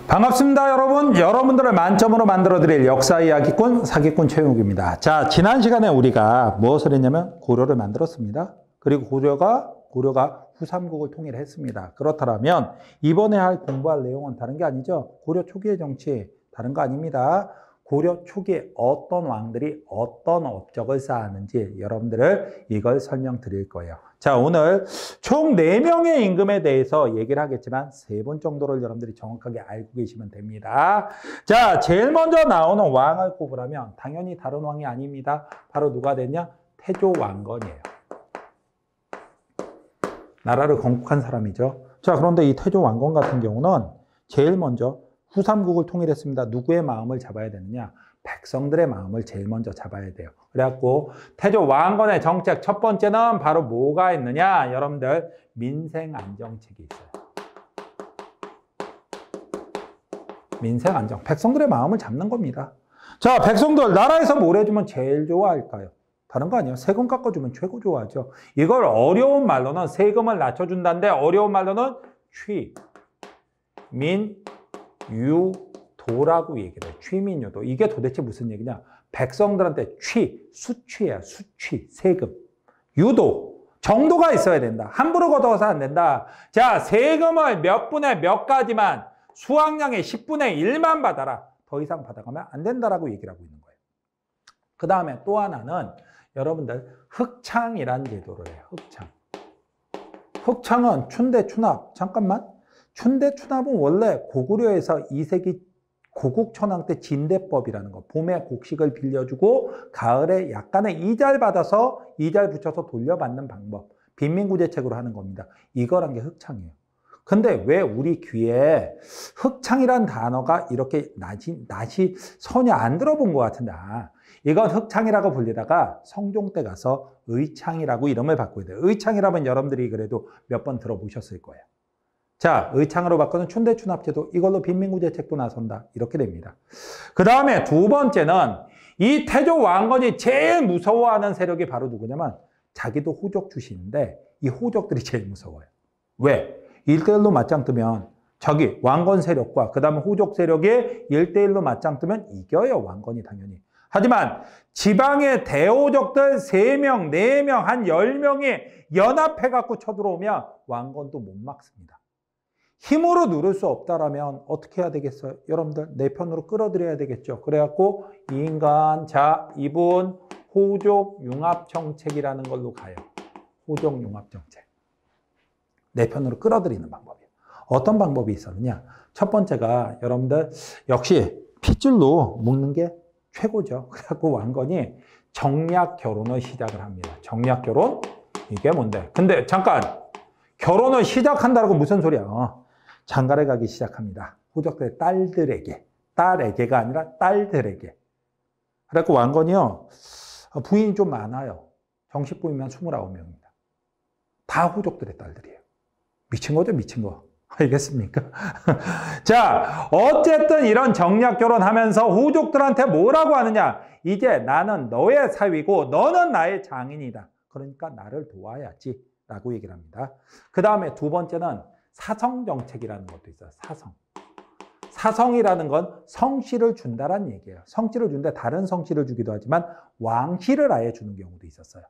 반갑습니다, 여러분. 여러분들을 만점으로 만들어드릴 역사 이야기꾼 사기꾼 최용욱입니다. 자, 지난 시간에 우리가 무엇을 했냐면 고려를 만들었습니다. 그리고 고려가 후삼국을 통일했습니다. 그렇다면 이번에 공부할 내용은 다른 게 아니죠. 고려 초기의 정치 다른 거 아닙니다. 고려 초기에 어떤 왕들이 어떤 업적을 쌓았는지 여러분들을 이걸 설명드릴 거예요. 자, 오늘 총 4명의 임금에 대해서 얘기를 하겠지만 3분 정도를 여러분들이 정확하게 알고 계시면 됩니다. 자, 제일 먼저 나오는 왕을 꼽으라면 당연히 다른 왕이 아닙니다. 바로 누가 됐냐? 태조 왕건이에요. 나라를 건국한 사람이죠. 자, 그런데 이 태조 왕건 같은 경우는 제일 먼저 후삼국을 통일했습니다. 누구의 마음을 잡아야 되느냐? 백성들의 마음을 제일 먼저 잡아야 돼요. 그래갖고 태조 왕건의 정책 첫 번째는 바로 뭐가 있느냐? 여러분들 민생안정책이 있어요. 민생안정. 백성들의 마음을 잡는 겁니다. 자, 백성들 나라에서 뭘 해주면 제일 좋아할까요? 다른 거 아니에요. 세금 깎아주면 최고 좋아하죠. 이걸 어려운 말로는 세금을 낮춰준다는데 어려운 말로는 취민유도라고 얘기를 해요. 취민유도. 이게 도대체 무슨 얘기냐? 백성들한테 수취야, 수취, 세금. 유도. 정도가 있어야 된다. 함부로 걷어서 안 된다. 자, 세금을 몇 분의 몇 가지만 수확량의 10분의 1만 받아라. 더 이상 받아가면 안 된다라고 얘기를 하고 있는 거예요. 그 다음에 또 하나는 여러분들 흑창이란 제도를 해요. 흑창은 춘대춘합. 잠깐만. 춘대춘합은 원래 고구려에서 2세기 고국천왕 때 진대법이라는 거. 봄에 곡식을 빌려주고 가을에 약간의 이자를 받아서 이자를 붙여서 돌려받는 방법. 빈민구제책으로 하는 겁니다. 이거란 게 흑창이에요. 근데 왜 우리 귀에 흑창이란 단어가 이렇게 낯이 전혀 안 들어본 것 같은데, 이건 흑창이라고 불리다가 성종 때 가서 의창이라고 이름을 바꿔야 돼요. 의창이라면 여러분들이 그래도 몇 번 들어보셨을 거예요. 자, 의창으로 바꾸는 춘대춘합제도, 이걸로 빈민구제책도 나선다. 이렇게 됩니다. 그 다음에 두 번째는 이 태조 왕건이 제일 무서워하는 세력이 바로 누구냐면 자기도 호족 출신인데 이 호족들이 제일 무서워요. 왜? 1대1로 맞짱 뜨면 저기 왕건 세력과 그 다음에 호족 세력이 1대1로 맞짱 뜨면 이겨요. 왕건이 당연히. 하지만 지방의 대호족들 3명, 4명, 한 10명이 연합해갖고 쳐들어오면 왕건도 못 막습니다. 힘으로 누를 수 없다라면 어떻게 해야 되겠어요? 여러분들 내 편으로 끌어들여야 되겠죠. 그래갖고 인간, 자, 이분 호족 융합 정책이라는 걸로 가요. 호족 융합 정책. 내 편으로 끌어들이는 방법이에요. 어떤 방법이 있었느냐? 첫 번째가 여러분들 역시 핏줄로 묶는 게 최고죠. 그래갖고 왕건이 정략 결혼을 시작을 합니다. 정략 결혼? 이게 뭔데? 근데 잠깐! 결혼을 시작한다고 무슨 소리야? 장가를 가기 시작합니다. 호족들의 딸에게가 아니라 딸들에게. 그래갖고 왕건이요, 부인이 좀 많아요. 정식 부인만 29명입니다. 다 호족들의 딸들이에요. 미친 거죠, 미친 거. 알겠습니까? 자, 어쨌든 이런 정략 결혼하면서 호족들한테 뭐라고 하느냐? 이제 나는 너의 사위고 너는 나의 장인이다. 그러니까 나를 도와야지. 라고 얘기를 합니다. 그 다음에 두 번째는 사성정책이라는 것도 있어요. 사성이라는 건 성씨를 준다라는 얘기예요. 성씨를 주는데 다른 성씨를 주기도 하지만 왕씨를 아예 주는 경우도 있었어요.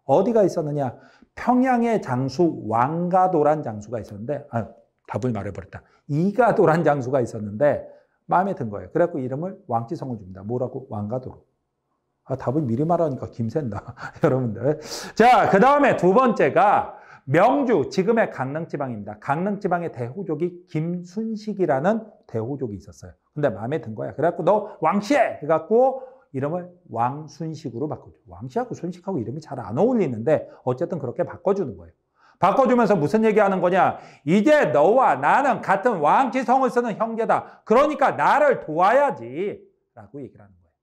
어디가 있었느냐? 평양의 장수 왕가도란 장수가 있었는데, 답을 말해버렸다. 이가도란 장수가 있었는데 마음에 든 거예요. 그래갖고 이름을 왕지성을 줍니다. 뭐라고? 왕가도로. 답을 미리 말하니까 김샌다. 여러분들. 자, 그 다음에 두 번째가 명주, 지금의 강릉지방입니다. 강릉지방의 대호족이 김순식이라는 대호족이 있었어요. 근데 마음에 든 거야. 그래갖고 너 왕씨해! 해갖고 이름을 왕순식으로 바꿔줘. 왕씨하고 순식하고 이름이 잘 안 어울리는데 어쨌든 그렇게 바꿔주는 거예요. 바꿔주면서 무슨 얘기하는 거냐? 이제 너와 나는 같은 왕지성을 쓰는 형제다. 그러니까 나를 도와야지. 라고 얘기를 하는 거예요.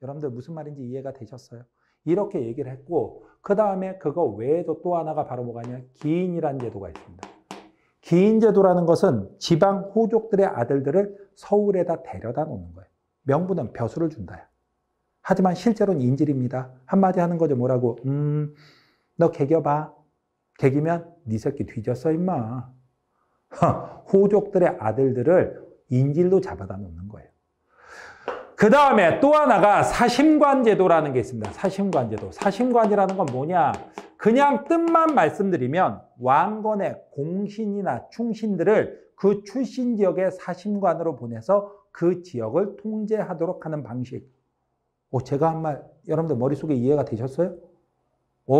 여러분들 무슨 말인지 이해가 되셨어요? 이렇게 얘기를 했고 그 다음에 그거 외에도 또 하나가 바로 뭐가냐? 기인이라는 제도가 있습니다. 기인제도라는 것은 지방 호족들의 아들들을 서울에다 데려다 놓는 거예요. 명분은 벼슬을 준다야. 하지만 실제로는 인질입니다. 한마디 하는 거죠. 뭐라고? 너 개겨봐. 개기면 네 새끼 뒤졌어 임마. 호족들의 아들들을 인질로 잡아다 놓는 거예요. 그 다음에 또 하나가 사심관제도라는 게 있습니다. 사심관제도. 사심관이라는 건 뭐냐? 그냥 뜻만 말씀드리면 왕건의 공신이나 충신들을 그 출신 지역의 사심관으로 보내서 그 지역을 통제하도록 하는 방식. 제가 한 말 여러분들 머릿속에 이해가 되셨어요?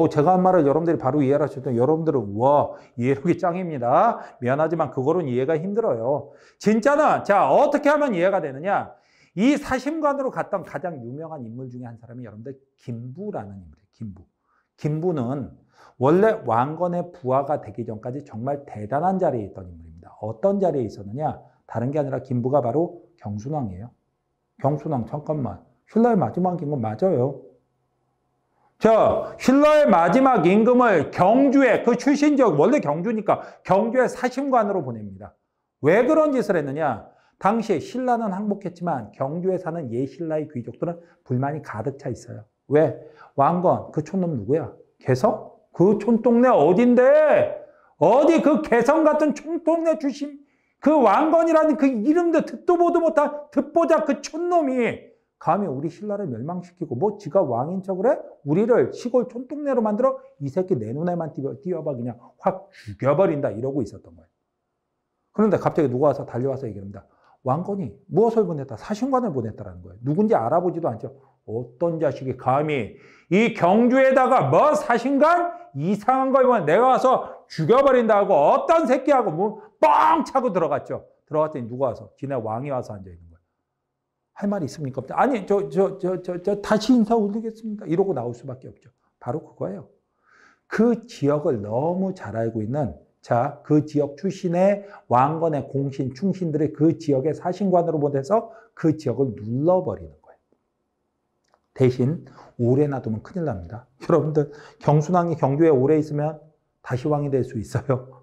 제가 한 말을 여러분들이 바로 이해를 하셨던 여러분들은 와, 이해력이 짱입니다. 미안하지만 그거는 이해가 힘들어요. 진짜는 자, 어떻게 하면 이해가 되느냐? 이 사심관으로 갔던 가장 유명한 인물 중에 한 사람이 여러분들 김부라는 인물이에요. 김부. 김부는 원래 왕건의 부하가 되기 전까지 정말 대단한 자리에 있던 인물입니다. 어떤 자리에 있었느냐? 다른 게 아니라 김부가 바로 경순왕이에요. 경순왕, 잠깐만. 신라의 마지막 임금 맞아요. 자, 신라의 마지막 임금을 경주에, 그 출신 지역, 원래 경주니까 경주의 사심관으로 보냅니다. 왜 그런 짓을 했느냐? 당시에 신라는 항복했지만 경주에 사는 예신라의 귀족들은 불만이 가득 차 있어요. 왜? 왕건, 그 촌놈 누구야? 개성? 그 촌동네 어딘데? 어디 그 개성 같은 촌동네 출신, 그 왕건이라는 그 이름도 듣도 보도 못한 듣보자 그 촌놈이 감히 우리 신라를 멸망시키고 뭐 지가 왕인 척을 해? 우리를 시골 촌동네로 만들어? 이 새끼 내 눈에만 띄워봐 그냥 확 죽여버린다 이러고 있었던 거예요. 그런데 갑자기 누가 와서 달려와서 얘기합니다. 왕건이 무엇을 보냈다? 사신관을 보냈다라는 거예요. 누군지 알아보지도 않죠. 어떤 자식이 감히 이 경주에다가 뭐 사신관? 이상한 걸 보면 내가 와서 죽여버린다고 어떤 새끼하고 뭐 뻥 차고 들어갔죠. 들어갔더니 누가 와서? 지네 왕이 와서 앉아있는 거예요. 할 말이 있습니까? 아니, 다시 인사 올리겠습니다. 이러고 나올 수밖에 없죠. 바로 그거예요. 그 지역을 너무 잘 알고 있는, 자, 그 지역 출신의 왕건의 공신, 충신들을 그 지역의 사신관으로 보내서 그 지역을 눌러버리는 거예요. 대신 오래 놔두면 큰일 납니다. 여러분들, 경순왕이 경주에 오래 있으면 다시 왕이 될 수 있어요.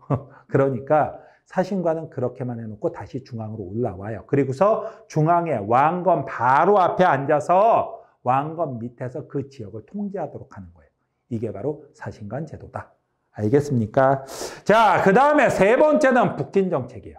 그러니까 사신관은 그렇게만 해놓고 다시 중앙으로 올라와요. 그리고서 중앙에 왕건 바로 앞에 앉아서 왕건 밑에서 그 지역을 통제하도록 하는 거예요. 이게 바로 사신관 제도다. 알겠습니까? 자, 그 다음에 세 번째는 북진정책이에요.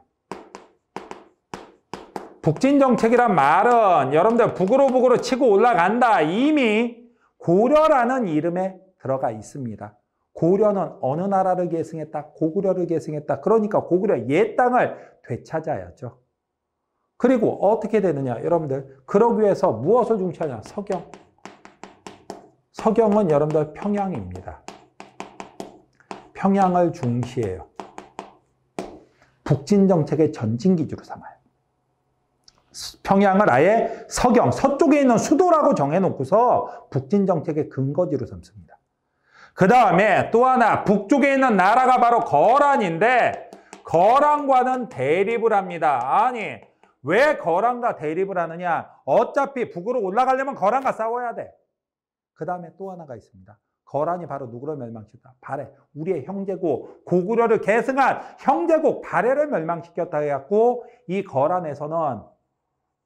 북진정책이란 말은 여러분들 북으로 치고 올라간다. 이미 고려라는 이름에 들어가 있습니다. 고려는 어느 나라를 계승했다? 고구려를 계승했다. 그러니까 고구려 옛 땅을 되찾아야죠. 그리고 어떻게 되느냐? 여러분들 그러기 위해서 무엇을 중시하냐? 서경. 서경은 여러분들 평양입니다. 평양을 중시해요. 북진정책의 전진기지로 삼아요. 평양을 아예 서경, 서쪽에 있는 수도라고 정해놓고서 북진정책의 근거지로 삼습니다. 그 다음에 또 하나 북쪽에 있는 나라가 바로 거란인데 거란과는 대립을 합니다. 아니 왜 거란과 대립을 하느냐? 어차피 북으로 올라가려면 거란과 싸워야 돼. 그 다음에 또 하나가 있습니다. 거란이 바로 누구를 멸망시켰다? 발해. 우리의 형제국 고구려를 계승한 형제국 발해를 멸망시켰다 해갖고 이 거란에서는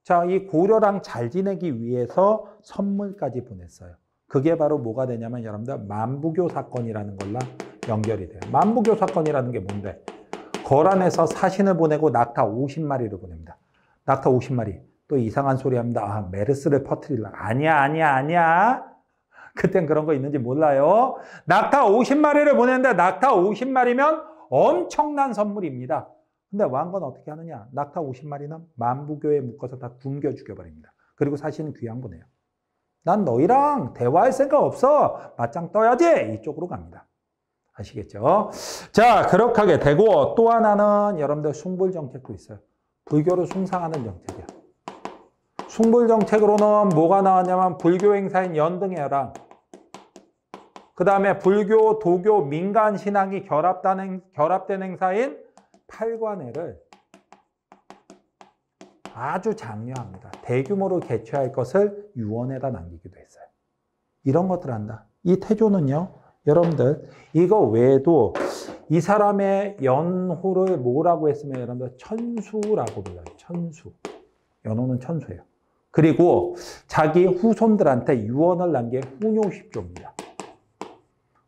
자, 이 고려랑 잘 지내기 위해서 선물까지 보냈어요. 그게 바로 뭐가 되냐면 여러분들 만부교 사건이라는 걸로 연결이 돼요. 만부교 사건이라는 게 뭔데? 거란에서 사신을 보내고 낙타 50마리를 보냅니다. 낙타 50마리. 또 이상한 소리 합니다. 아, 메르스를 퍼뜨리려고. 아니야. 그땐 그런 거 있는지 몰라요. 낙타 50마리를 보냈는데 낙타 50마리면 엄청난 선물입니다. 근데 왕건 어떻게 하느냐? 낙타 50마리는 만부교에 묶어서 다 굶겨 죽여버립니다. 그리고 사신은 귀양 보내요. 난 너희랑 대화할 생각 없어. 맞짱 떠야지. 이쪽으로 갑니다. 아시겠죠? 자, 그렇게 하게 되고 또 하나는 여러분들 숭불 정책도 있어요. 불교를 숭상하는 정책이야. 숭불 정책으로는 뭐가 나왔냐면 불교 행사인 연등회랑 그 다음에 불교, 도교, 민간 신앙이 결합된 행사인 팔관회를 아주 장려합니다. 대규모로 개최할 것을 유언에다 남기기도 했어요. 이런 것들 한다. 이 태조는요, 여러분들 이거 외에도 이 사람의 연호를 뭐라고 했으면 여러분들 천수라고 불러요. 천수. 연호는 천수예요. 그리고 자기 후손들한테 유언을 남긴 훈요십조입니다.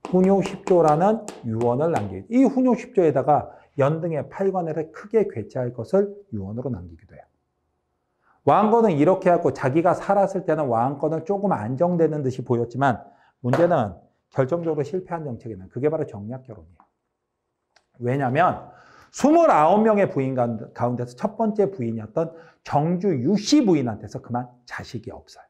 훈요십조라는 유언을 남긴. 이 훈요십조에다가 연등의 8관을 크게 괴짜할 것을 유언으로 남기기도 해요. 왕건은 이렇게 하고 자기가 살았을 때는 왕건은 조금 안정되는 듯이 보였지만 문제는 결정적으로 실패한 정책에는 그게 바로 정략결혼이에요. 왜냐하면 29명의 부인 가운데서 첫 번째 부인이었던 정주 유씨 부인한테서 그만 자식이 없어요.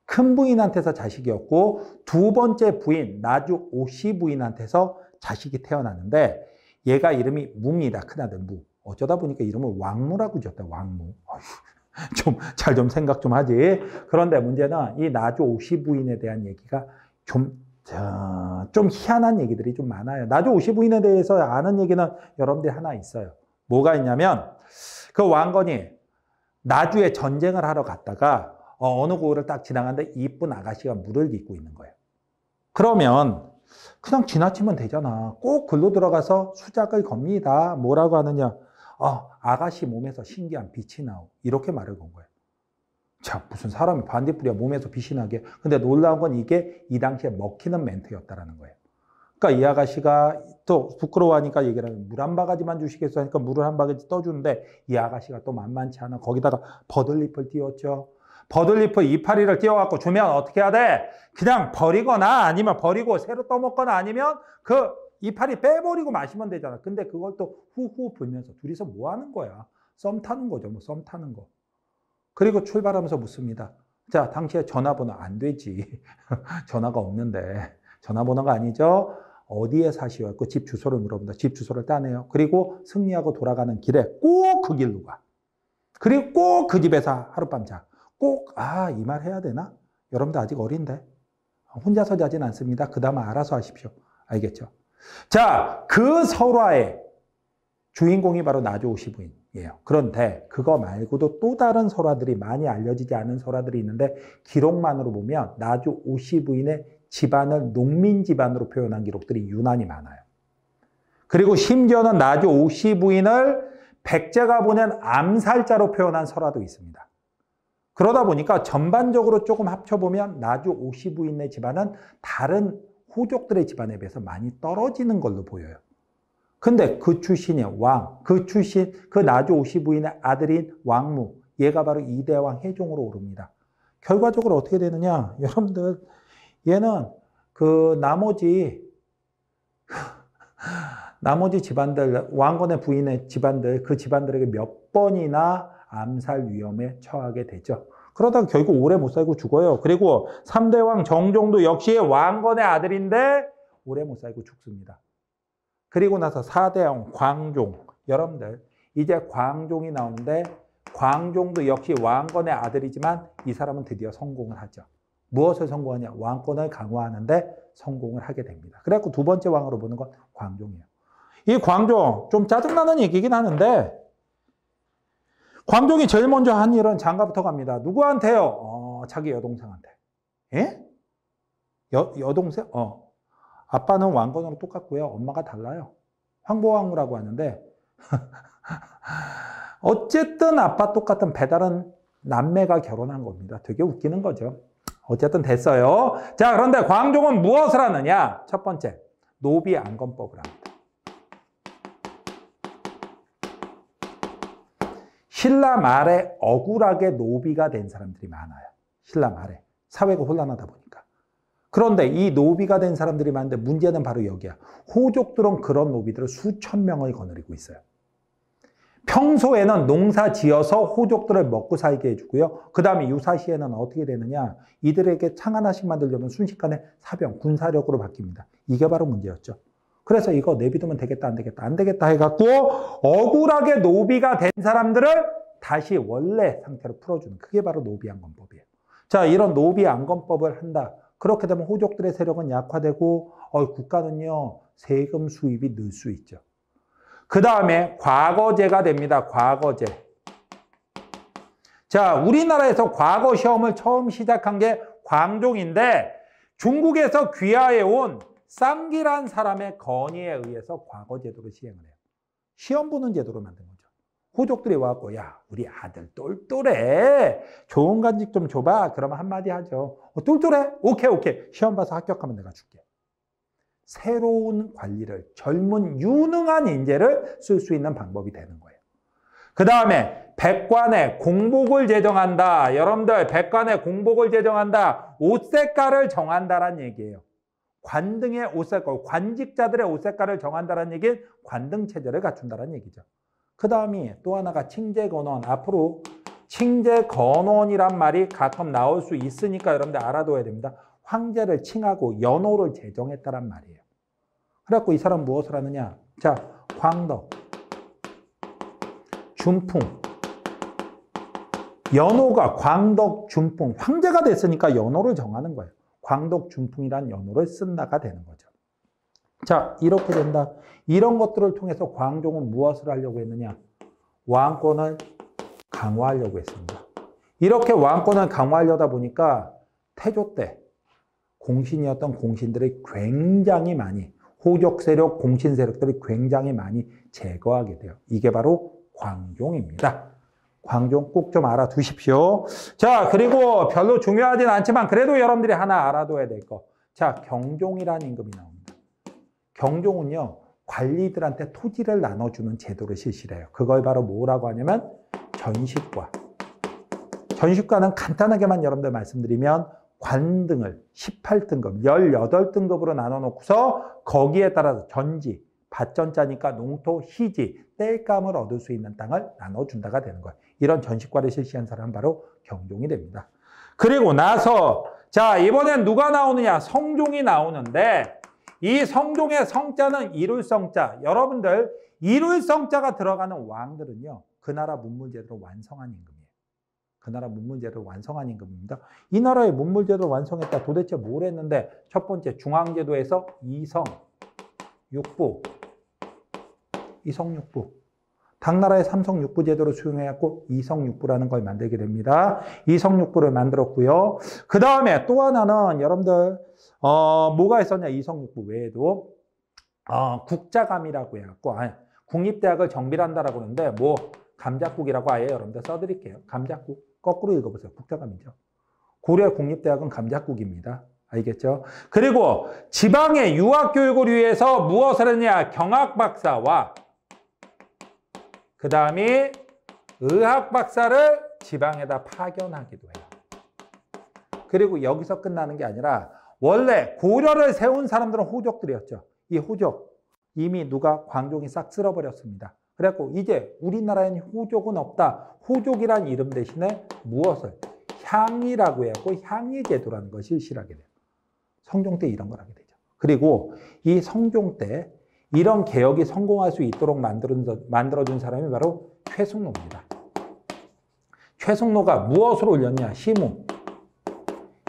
큰 부인한테서 자식이 없고 두 번째 부인 나주 오씨 부인한테서 자식이 태어났는데 얘가 이름이 무입니다. 큰아들 무. 어쩌다 보니까 이름을 왕무라고 지었다. 왕무. 잘 좀 생각 좀 하지. 그런데 문제는 이 나주 오씨 부인에 대한 얘기가 좀 희한한 얘기들이 좀 많아요. 나주 오씨 부인에 대해서 아는 얘기는 여러분들이 하나 있어요. 뭐가 있냐면 그 왕건이 나주에 전쟁을 하러 갔다가 어느 고을을 딱 지나가는데 이쁜 아가씨가 물을 깃고 있는 거예요. 그러면 그냥 지나치면 되잖아. 꼭 글로 들어가서 수작을 겁니다. 뭐라고 하느냐. 아가씨 몸에서 신기한 빛이 나오. 이렇게 말을 건 거예요. 자, 무슨 사람이 반딧불이야 몸에서 빛이 나게. 근데 놀라운 건 이게 이 당시에 먹히는 멘트였다라는 거예요. 그러니까 이 아가씨가 또 부끄러워하니까 얘기를 하면 물 한 바가지만 주시겠어 하니까 물을 한 바가지 떠주는데 이 아가씨가 또 만만치 않아. 거기다가 버들잎을 띄웠죠. 버들잎을 이파리를 띄워갖고 주면 어떻게 해야 돼? 그냥 버리거나 아니면 버리고 새로 떠먹거나 아니면 그 이파리 빼버리고 마시면 되잖아. 근데 그걸 또 후후 불면서 둘이서 뭐 하는 거야? 썸 타는 거죠. 뭐 썸 타는 거. 그리고 출발하면서 묻습니다. 자, 당시에 전화번호 안 되지. 전화가 없는데. 전화번호가 아니죠. 어디에 사시오? 그 집 주소를 물어본다. 집 주소를 따내요. 그리고 승리하고 돌아가는 길에 꼭 그 길로 가. 그리고 꼭 그 집에서 하룻밤 자. 꼭, 이 말 해야 되나? 여러분들 아직 어린데. 혼자서 자진 않습니다. 그 다음은 알아서 하십시오. 알겠죠? 자, 그 설화의 주인공이 바로 나주 오씨 부인이에요. 그런데 그거 말고도 또 다른 설화들이 많이 알려지지 않은 설화들이 있는데 기록만으로 보면 나주 오씨 부인의 집안을 농민 집안으로 표현한 기록들이 유난히 많아요. 그리고 심지어는 나주 오씨 부인을 백제가 보낸 암살자로 표현한 설화도 있습니다. 그러다 보니까 전반적으로 조금 합쳐보면 나주 오씨 부인의 집안은 다른 호족들의 집안에 비해서 많이 떨어지는 걸로 보여요. 근데 그 출신의 왕, 그 나주 오씨 부인의 아들인 왕무, 얘가 바로 이대왕 혜종으로 오릅니다. 결과적으로 어떻게 되느냐? 여러분들, 얘는 그 나머지 집안들, 왕건의 부인의 집안들, 그 집안들에게 몇 번이나 암살 위험에 처하게 되죠. 그러다가 결국 오래 못 살고 죽어요. 그리고 3대 왕 정종도 역시 왕건의 아들인데 오래 못 살고 죽습니다. 그리고 나서 4대 왕 광종. 여러분들, 이제 광종이 나오는데 광종도 역시 왕건의 아들이지만 이 사람은 드디어 성공을 하죠. 무엇을 성공하냐? 왕권을 강화하는데 성공을 하게 됩니다. 그래갖고 두 번째 왕으로 보는 건 광종이에요. 이 광종, 좀 짜증나는 얘기긴 하는데 광종이 제일 먼저 한 일은 장가부터 갑니다. 누구한테요? 자기 여동생한테. 예? 여동생? 아빠는 왕건으로 똑같고요. 엄마가 달라요. 황보왕후라고 하는데 어쨌든 아빠 똑같은 배다른 남매가 결혼한 겁니다. 되게 웃기는 거죠. 어쨌든 됐어요. 자, 그런데 광종은 무엇을 하느냐? 첫 번째, 노비 안건법을 합니다. 신라 말에 억울하게 노비가 된 사람들이 많아요. 신라 말에. 사회가 혼란하다 보니까. 그런데 이 노비가 된 사람들이 많은데 문제는 바로 여기야. 호족들은 그런 노비들을 수천 명을 거느리고 있어요. 평소에는 농사 지어서 호족들을 먹고 살게 해주고요. 그 다음에 유사시에는 어떻게 되느냐. 이들에게 창 하나씩 만들려면 순식간에 사병, 군사력으로 바뀝니다. 이게 바로 문제였죠. 그래서 이거 내비두면 되겠다, 안 되겠다, 안 되겠다 해갖고 억울하게 노비가 된 사람들을 다시 원래 상태로 풀어주는 그게 바로 노비안건법이에요. 자, 이런 노비안건법을 한다. 그렇게 되면 호족들의 세력은 약화되고 국가는요 세금 수입이 늘 수 있죠. 그 다음에 과거제가 됩니다. 과거제. 자, 우리나라에서 과거 시험을 처음 시작한 게 광종인데 중국에서 귀화해온 쌍기란 사람의 건의에 의해서 과거제도를 시행을 해요. 시험 보는 제도로 만든 거죠. 호족들이 와갖고 야, 우리 아들 똘똘해. 좋은 간직 좀 줘봐. 그러면 한마디 하죠. 똘똘해? 오케이. 시험 봐서 합격하면 내가 줄게. 새로운 관리를, 젊은 유능한 인재를 쓸 수 있는 방법이 되는 거예요. 그 다음에 백관의 공복을 제정한다. 여러분들 백관의 공복을 제정한다. 옷 색깔을 정한다란 얘기예요. 관등의 옷 색깔, 관직자들의 옷 색깔을 정한다는 얘기는 관등 체제를 갖춘다는 얘기죠. 그 다음이 또 하나가 칭제건원. 앞으로 칭제건원이란 말이 가끔 나올 수 있으니까 여러분들 알아둬야 됩니다. 황제를 칭하고 연호를 제정했다란 말이에요. 그래갖고 이 사람 무엇을 하느냐? 자, 광덕, 준풍. 연호가 광덕, 준풍. 황제가 됐으니까 연호를 정하는 거예요. 광덕, 준풍이란 연호를 쓴다가 되는 거죠. 자, 이렇게 된다. 이런 것들을 통해서 광종은 무엇을 하려고 했느냐? 왕권을 강화하려고 했습니다. 이렇게 왕권을 강화하려다 보니까 태조 때 공신이었던 공신들이 굉장히 많이, 호족 세력, 공신 세력들이 굉장히 많이 제거하게 돼요. 이게 바로 광종입니다. 광종 꼭 좀 알아두십시오. 자, 그리고 별로 중요하진 않지만 그래도 여러분들이 하나 알아둬야 될 거. 자, 경종이라는 임금이 나옵니다. 경종은요, 관리들한테 토지를 나눠주는 제도를 실시를 해요. 그걸 바로 뭐라고 하냐면 전식과. 전식과는 간단하게만 여러분들 말씀드리면 관등을 18등급, 18등급으로 나눠놓고서 거기에 따라서 전지, 밭전자니까 농토, 희지, 땔감을 얻을 수 있는 땅을 나눠준다가 되는 거예요. 이런 전식과를 실시한 사람은 바로 경종이 됩니다. 그리고 나서 자, 이번엔 누가 나오느냐? 성종이 나오는데 이 성종의 성자는 이룰성자. 여러분들 이룰성자가 들어가는 왕들은요, 그 나라 문물제도를 완성한 임금이에요. 그 나라 문물제도를 완성한 임금입니다. 이 나라의 문물제도를 완성했다. 도대체 뭘 했는데? 첫 번째 중앙제도에서 이성, 육부, 이성육부. 당나라의 삼성육부 제도를 수용해갖고 이성육부라는 걸 만들게 됩니다. 이성육부를 만들었고요. 그 다음에 또 하나는 여러분들 뭐가 있었냐? 이성육부 외에도 국자감이라고 해갖고 국립대학을 정비한다라고 그러는데 뭐 감작국이라고 아예 여러분들 써드릴게요. 감작국. 거꾸로 읽어보세요. 국자감이죠. 고려 국립대학은 감작국입니다. 알겠죠? 그리고 지방의 유학교육을 위해서 무엇을 했냐? 경학박사와 그 다음에 의학박사를 지방에다 파견하기도 해요. 그리고 여기서 끝나는 게 아니라 원래 고려를 세운 사람들은 호족들이었죠. 이 호족 이미 누가 광종이 싹 쓸어버렸습니다. 그래갖고 이제 우리나라에는 호족은 없다. 호족이란 이름 대신에 무엇을? 향리라고 해갖고 향리제도라는 것을 실시하게 돼요. 성종 때 이런 걸 하게 되죠. 그리고 이 성종 때 이런 개혁이 성공할 수 있도록 만들어준 사람이 바로 최승로입니다. 최승로가 무엇을 올렸냐? 시무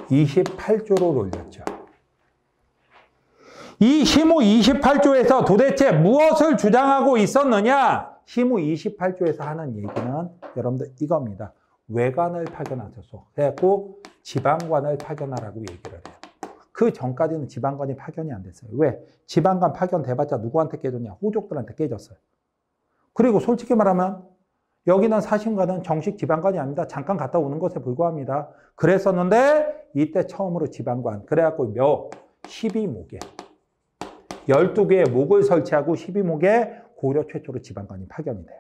28조를 올렸죠. 이 시무 28조에서 도대체 무엇을 주장하고 있었느냐? 시무 28조에서 하는 얘기는 여러분들 이겁니다. 외관을 파견하셔서 그래갖고 지방관을 파견하라고 얘기를 해요. 그 전까지는 지방관이 파견이 안 됐어요. 왜? 지방관 파견 돼봤자 누구한테 깨졌냐? 호족들한테 깨졌어요. 그리고 솔직히 말하면 여기는 사신관은 정식 지방관이 아닙니다. 잠깐 갔다 오는 것에 불과합니다. 그랬었는데 이때 처음으로 지방관. 그래갖고 묘 12목에 12개의 목을 설치하고 12목에 고려 최초로 지방관이 파견이 돼요.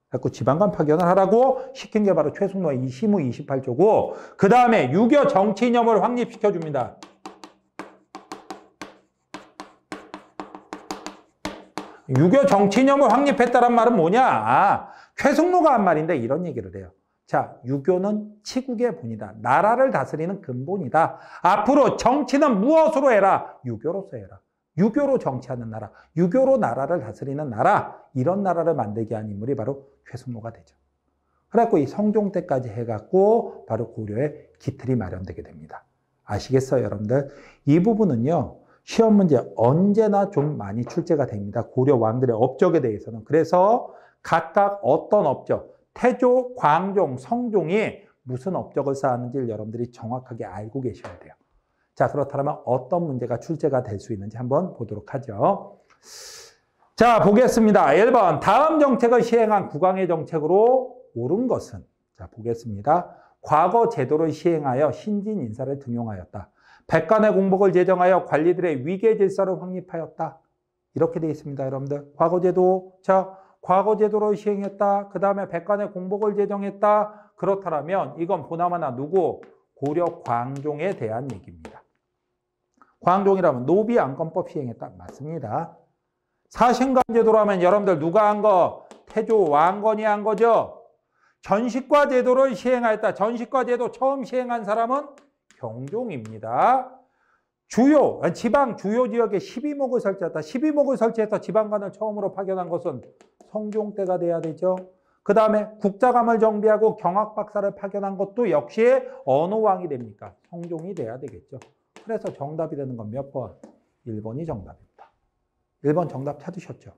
그래서 지방관 파견을 하라고 시킨 게 바로 최승로의 이 시무 28조고 그 다음에 유교 정치 이념을 확립시켜줍니다. 유교 정치 이념을 확립했다란 말은 뭐냐? 최승로가 한 말인데 이런 얘기를 해요. 자, 유교는 치국의 본이다. 나라를 다스리는 근본이다. 앞으로 정치는 무엇으로 해라? 유교로서 해라. 유교로 정치하는 나라, 유교로 나라를 다스리는 나라, 이런 나라를 만들게 한 인물이 바로 최승로가 되죠. 그래갖고 이 성종 때까지 해갖고 바로 고려의 기틀이 마련되게 됩니다. 아시겠어요, 여러분들? 이 부분은요, 시험 문제 언제나 좀 많이 출제가 됩니다. 고려 왕들의 업적에 대해서는. 그래서 각각 어떤 업적, 태조, 광종, 성종이 무슨 업적을 쌓았는지를 여러분들이 정확하게 알고 계셔야 돼요. 자, 그렇다면 어떤 문제가 출제가 될 수 있는지 한번 보도록 하죠. 자, 보겠습니다. 1번. 다음 정책을 시행한 국왕의 정책으로 옳은 것은? 자, 보겠습니다. 과거 제도를 시행하여 신진 인사를 등용하였다. 백간의 공복을 제정하여 관리들의 위계 질서를 확립하였다. 이렇게 되어 있습니다, 여러분들. 과거제도, 자, 과거제도를 시행했다. 그 다음에 백간의 공복을 제정했다. 그렇다면 이건 보나마나 누구? 고려 광종에 대한 얘기입니다. 광종이라면 노비안건법 시행했다. 맞습니다. 사신관제도라면 여러분들 누가 한 거? 태조 왕건이 한 거죠. 전시과 제도를 시행하였다. 전시과 제도 처음 시행한 사람은 경종입니다. 지방 주요 지역에 12목을 설치했다. 12목을 설치해서 지방관을 처음으로 파견한 것은 성종 때가 돼야 되죠. 그 다음에 국자감을 정비하고 경학박사를 파견한 것도 역시 어느 왕이 됩니까? 성종이 돼야 되겠죠. 그래서 정답이 되는 건 몇 번? 1번이 정답입니다. 1번 정답 찾으셨죠?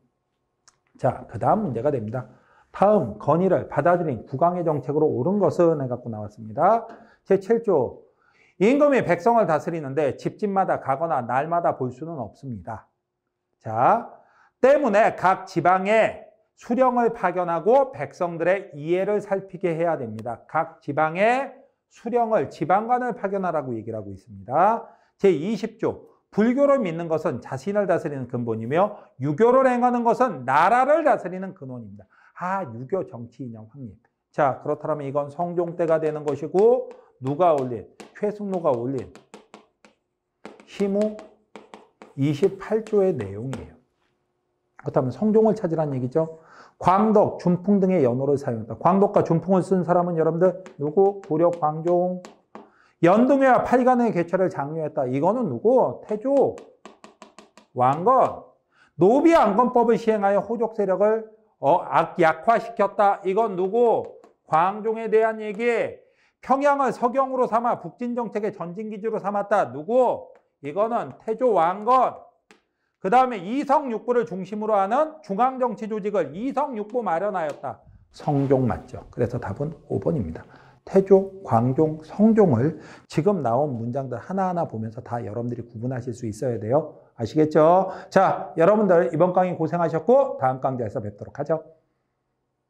자, 그 다음 문제가 됩니다. 다음 건의를 받아들인 국왕의 정책으로 옳은 것은 해갖고 나왔습니다. 제7조 임금이 백성을 다스리는데 집집마다 가거나 날마다 볼 수는 없습니다. 자, 때문에 각 지방에 수령을 파견하고 백성들의 이해를 살피게 해야 됩니다. 각 지방에 수령을, 지방관을 파견하라고 얘기를 하고 있습니다. 제20조 불교를 믿는 것은 자신을 다스리는 근본이며 유교를 행하는 것은 나라를 다스리는 근원입니다. 유교 정치 이념 확립. 자, 그렇다면 이건 성종 때가 되는 것이고 누가 올린? 최승로가 올린 희무 28조의 내용이에요. 그렇다면 성종을 찾으라는 얘기죠. 광덕, 준풍 등의 연호를 사용했다. 광덕과 준풍을 쓴 사람은 여러분들 누구? 고려 광종. 연등회와 팔간의 개최를 장려했다. 이거는 누구? 태조 왕건. 노비안건법을 시행하여 호족 세력을 약화시켰다. 이건 누구? 광종에 대한 얘기. 평양을 서경으로 삼아 북진정책의 전진기지로 삼았다. 누구? 이거는 태조 왕건. 그 다음에 이성육부를 중심으로 하는 중앙정치 조직을 이성육부 마련하였다. 성종 맞죠? 그래서 답은 5번입니다. 태조, 광종, 성종을 지금 나온 문장들 하나하나 보면서 다 여러분들이 구분하실 수 있어야 돼요. 아시겠죠? 자, 여러분들 이번 강의 고생하셨고 다음 강좌에서 뵙도록 하죠.